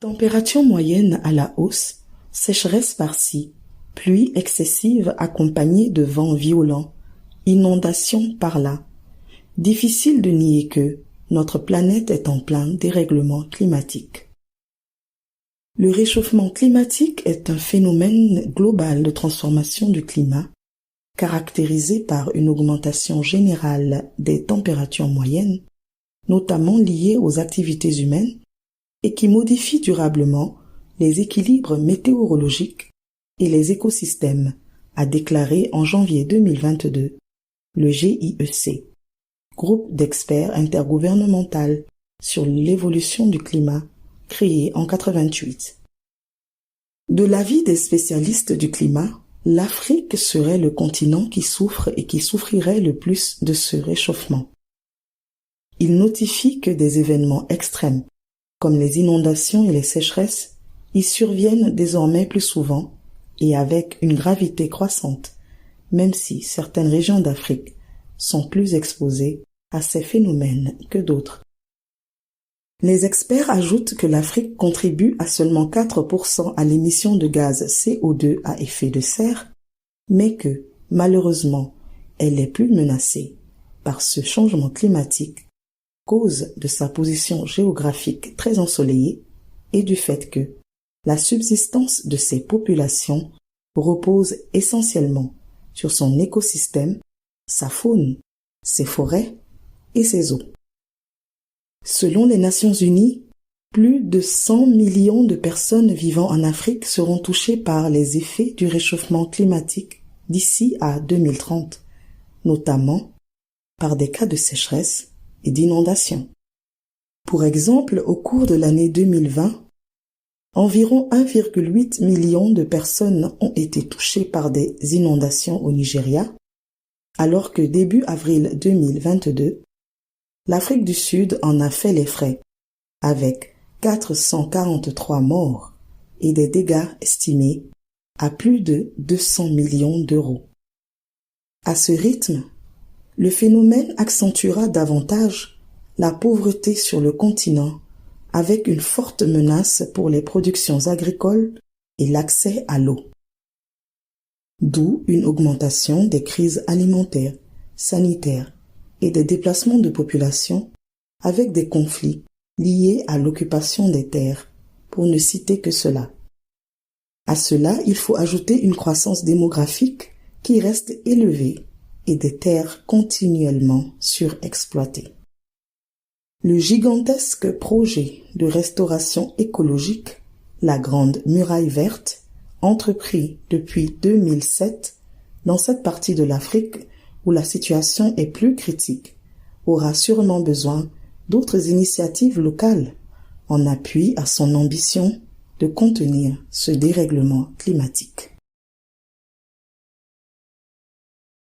Température moyenne à la hausse, sécheresse par-ci, pluie excessive accompagnée de vents violents, inondations par-là. Difficile de nier que notre planète est en plein dérèglement climatique. Le réchauffement climatique est un phénomène global de transformation du climat, caractérisé par une augmentation générale des températures moyennes, notamment liées aux activités humaines, et qui modifie durablement les équilibres météorologiques et les écosystèmes, a déclaré en janvier 2022 le GIEC, groupe d'experts intergouvernemental sur l'évolution du climat, créé en 1988. De l'avis des spécialistes du climat, l'Afrique serait le continent qui souffre et qui souffrirait le plus de ce réchauffement. Ils notifient que des événements extrêmes, comme les inondations et les sécheresses, y surviennent désormais plus souvent et avec une gravité croissante, même si certaines régions d'Afrique sont plus exposées à ces phénomènes que d'autres. Les experts ajoutent que l'Afrique contribue à seulement 4% à l'émission de gaz CO2 à effet de serre, mais que, malheureusement, elle est plus menacée par ce changement climatique, cause de sa position géographique très ensoleillée et du fait que la subsistance de ces populations repose essentiellement sur son écosystème, sa faune, ses forêts et ses eaux. Selon les Nations Unies, plus de 100 millions de personnes vivant en Afrique seront touchées par les effets du réchauffement climatique d'ici à 2030, notamment par des cas de sécheresse et d'inondations. Pour exemple, au cours de l'année 2020, environ 1,8 million de personnes ont été touchées par des inondations au Nigeria, alors que début avril 2022, l'Afrique du Sud en a fait les frais, avec 443 morts et des dégâts estimés à plus de 200 millions d'euros. À ce rythme, le phénomène accentuera davantage la pauvreté sur le continent, avec une forte menace pour les productions agricoles et l'accès à l'eau. D'où une augmentation des crises alimentaires, sanitaires et des déplacements de population, avec des conflits liés à l'occupation des terres, pour ne citer que cela. À cela, il faut ajouter une croissance démographique qui reste élevée et des terres continuellement surexploitées. Le gigantesque projet de restauration écologique, la Grande Muraille Verte, entrepris depuis 2007 dans cette partie de l'Afrique où la situation est plus critique, aura sûrement besoin d'autres initiatives locales en appui à son ambition de contenir ce dérèglement climatique.